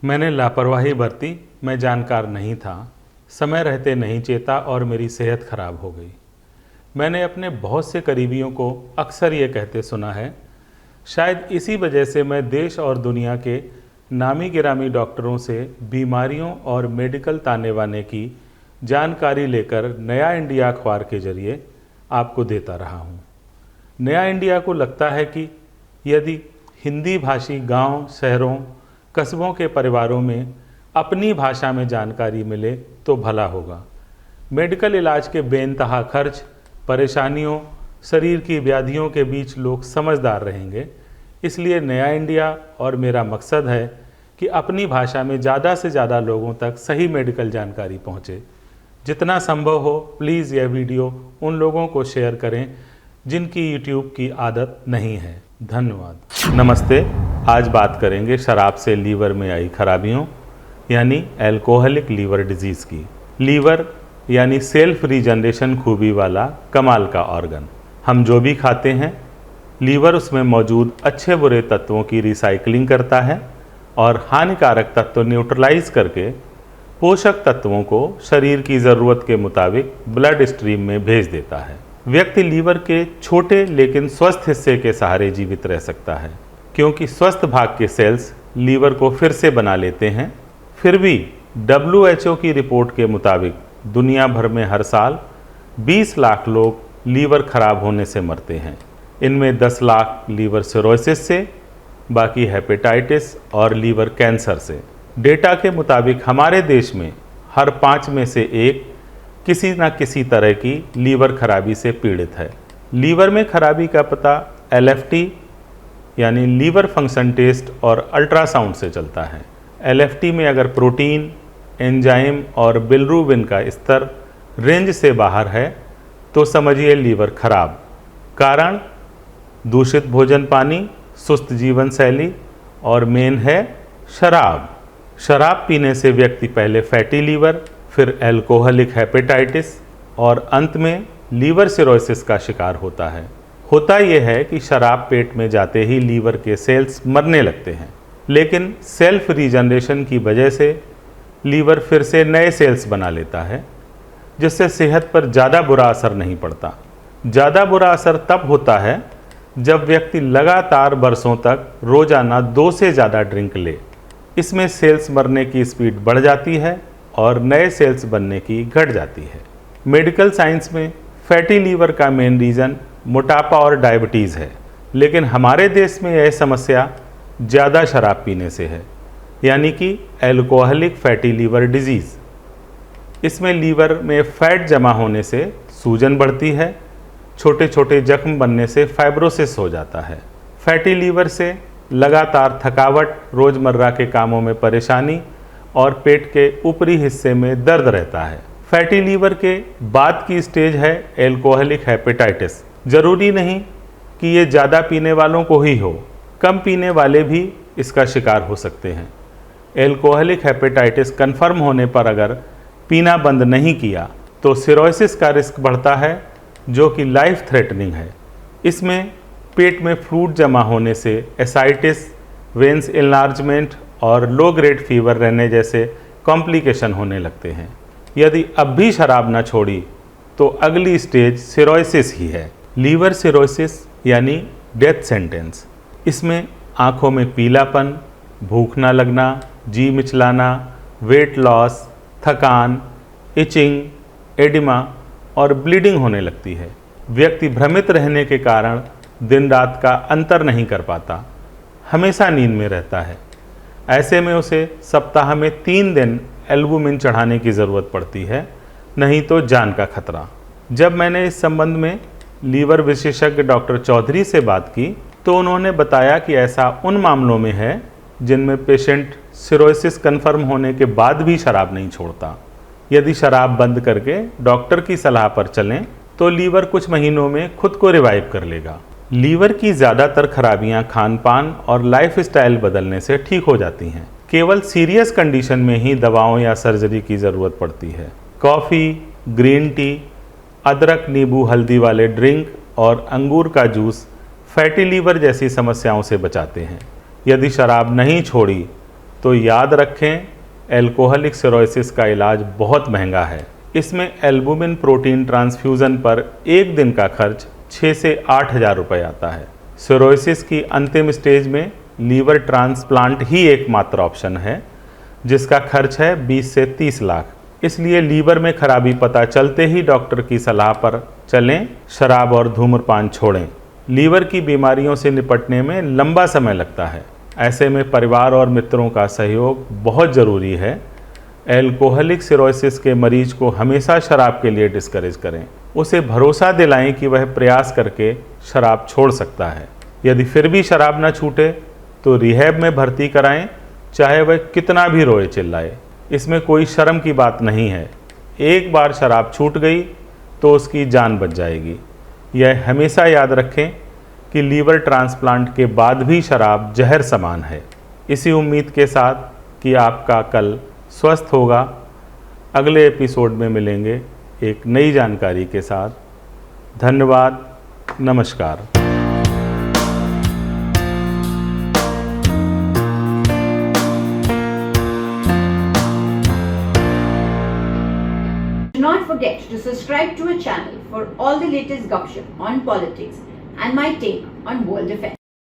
मैंने लापरवाही बरती, मैं जानकार नहीं था, समय रहते नहीं चेता और मेरी सेहत खराब हो गई। मैंने अपने बहुत से करीबियों को अक्सर ये कहते सुना है। शायद इसी वजह से मैं देश और दुनिया के नामी गिरामी डॉक्टरों से बीमारियों और मेडिकल ताने बाने की जानकारी लेकर नया इंडिया अखबार के जरिए आपको देता रहा हूँ। नया इंडिया को लगता है कि यदि हिंदी भाषी गांव, शहरों, कस्बों के परिवारों में अपनी भाषा में जानकारी मिले तो भला होगा। मेडिकल इलाज के बेइंतहा खर्च, परेशानियों, शरीर की व्याधियों के बीच लोग समझदार रहेंगे। इसलिए नया इंडिया और मेरा मकसद है कि अपनी भाषा में ज़्यादा से ज़्यादा लोगों तक सही मेडिकल जानकारी पहुँचे। जितना संभव हो प्लीज़ यह वीडियो उन लोगों को शेयर करें जिनकी यूट्यूब की आदत नहीं है। धन्यवाद। नमस्ते। आज बात करेंगे शराब से लीवर में आई खराबियों यानी एल्कोहलिक लीवर डिजीज़ की। लीवर यानी सेल्फ रीजनरेशन खूबी वाला कमाल का ऑर्गन। हम जो भी खाते हैं लीवर उसमें मौजूद अच्छे बुरे तत्वों की रिसाइकलिंग करता है और हानिकारक तत्व न्यूट्रलाइज करके पोषक तत्वों को शरीर की ज़रूरत के मुताबिक ब्लड स्ट्रीम में भेज देता है। व्यक्ति लीवर के छोटे लेकिन स्वस्थ हिस्से के सहारे जीवित रह सकता है, क्योंकि स्वस्थ भाग के सेल्स लीवर को फिर से बना लेते हैं। फिर भी WHO की रिपोर्ट के मुताबिक दुनिया भर में हर साल 20 लाख लोग लीवर खराब होने से मरते हैं। इनमें 10 लाख लीवर सिरोसिस से, बाकी हेपेटाइटिस और लीवर कैंसर से। डेटा के मुताबिक हमारे देश में हर 5 में से एक किसी न किसी तरह की लीवर खराबी से पीड़ित है। लीवर में खराबी का पता LFT यानी लीवर फंक्शन टेस्ट और अल्ट्रासाउंड से चलता है। LFT में अगर प्रोटीन, एंजाइम और बिलिरुबिन का स्तर रेंज से बाहर है तो समझिए लीवर खराब। कारण दूषित भोजन पानी, सुस्त जीवन शैली और मेन है शराब। शराब पीने से व्यक्ति पहले फैटी लीवर, फिर एल्कोहलिक हेपेटाइटिस और अंत में लीवर सिरोसिस का शिकार होता है। होता यह है कि शराब पेट में जाते ही लीवर के सेल्स मरने लगते हैं, लेकिन सेल्फ रीजनरेशन की वजह से लीवर फिर से नए सेल्स बना लेता है, जिससे सेहत पर ज़्यादा बुरा असर नहीं पड़ता। ज़्यादा बुरा असर तब होता है जब व्यक्ति लगातार बरसों तक रोज़ाना 2 से ज़्यादा ड्रिंक ले। इसमें सेल्स मरने की स्पीड बढ़ जाती है और नए सेल्स बनने की घट जाती है। मेडिकल साइंस में फैटी लीवर का मेन रीज़न मोटापा और डायबिटीज़ है, लेकिन हमारे देश में यह समस्या ज़्यादा शराब पीने से है, यानी कि एल्कोहलिक फैटी लीवर डिजीज़। इसमें लीवर में फैट जमा होने से सूजन बढ़ती है, छोटे छोटे जख्म बनने से फाइब्रोसिस हो जाता है। फैटी लीवर से लगातार थकावट, रोज़मर्रा के कामों में परेशानी और पेट के ऊपरी हिस्से में दर्द रहता है। फैटी लीवर के बाद की स्टेज है एल्कोहलिक हेपेटाइटिस। ज़रूरी नहीं कि ये ज़्यादा पीने वालों को ही हो, कम पीने वाले भी इसका शिकार हो सकते हैं। एल्कोहलिक हेपेटाइटिस कन्फर्म होने पर अगर पीना बंद नहीं किया तो सिरोसिस का रिस्क बढ़ता है, जो कि लाइफ थ्रेटनिंग है। इसमें पेट में फ्लूइड जमा होने से एसाइटिस, वेन्स इनलार्जमेंट और लो ग्रेड फीवर रहने जैसे कॉम्प्लिकेशन होने लगते हैं। यदि अब भी शराब न छोड़ी तो अगली स्टेज सिरोसिस ही है। लीवर सिरोसिस यानी डेथ सेंटेंस। इसमें आँखों में पीलापन, भूख न लगना, जी मिचलाना, वेट लॉस, थकान, इचिंग, एडिमा और ब्लीडिंग होने लगती है। व्यक्ति भ्रमित रहने के कारण दिन रात का अंतर नहीं कर पाता, हमेशा नींद में रहता है। ऐसे में उसे सप्ताह में 3 दिन एल्बुमिन चढ़ाने की ज़रूरत पड़ती है, नहीं तो जान का खतरा। जब मैंने इस संबंध में लीवर विशेषज्ञ डॉक्टर चौधरी से बात की तो उन्होंने बताया कि ऐसा उन मामलों में है जिनमें पेशेंट सिरोसिस कन्फर्म होने के बाद भी शराब नहीं छोड़ता। यदि शराब बंद करके डॉक्टर की सलाह पर चलें तो लीवर कुछ महीनों में खुद को रिवाइव कर लेगा। लीवर की ज़्यादातर खराबियां खान पान और लाइफस्टाइल बदलने से ठीक हो जाती हैं। केवल सीरियस कंडीशन में ही दवाओं या सर्जरी की ज़रूरत पड़ती है। कॉफ़ी, ग्रीन टी, अदरक, नींबू, हल्दी वाले ड्रिंक और अंगूर का जूस फैटी लीवर जैसी समस्याओं से बचाते हैं। यदि शराब नहीं छोड़ी तो याद रखें, एल्कोहलिक सिरोसिस का इलाज बहुत महंगा है। इसमें एल्बुमिन प्रोटीन ट्रांसफ्यूज़न पर एक दिन का खर्च 6 से 8 हज़ार रुपये आता है। सिरोसिस की अंतिम स्टेज में लीवर ट्रांसप्लांट ही एकमात्र ऑप्शन है, जिसका खर्च है 20 से 30 लाख। इसलिए लीवर में खराबी पता चलते ही डॉक्टर की सलाह पर चलें, शराब और धूम्रपान छोड़ें। लीवर की बीमारियों से निपटने में लंबा समय लगता है, ऐसे में परिवार और मित्रों का सहयोग बहुत ज़रूरी है। एल्कोहलिक सिरोसिस के मरीज को हमेशा शराब के लिए डिस्करेज करें। उसे भरोसा दिलाएं कि वह प्रयास करके शराब छोड़ सकता है। यदि फिर भी शराब न छूटे तो रिहैब में भर्ती कराएं, चाहे वह कितना भी रोए चिल्लाए। इसमें कोई शर्म की बात नहीं है। एक बार शराब छूट गई तो उसकी जान बच जाएगी। यह हमेशा याद रखें कि लीवर ट्रांसप्लांट के बाद भी शराब जहर समान है। इसी उम्मीद के साथ कि आपका कल स्वस्थ होगा, अगले एपिसोड में मिलेंगे एक नई जानकारी के साथ। धन्यवाद, नमस्कार। Do not forget to subscribe to our channel for all the latest gossip on politics and my take on world affairs.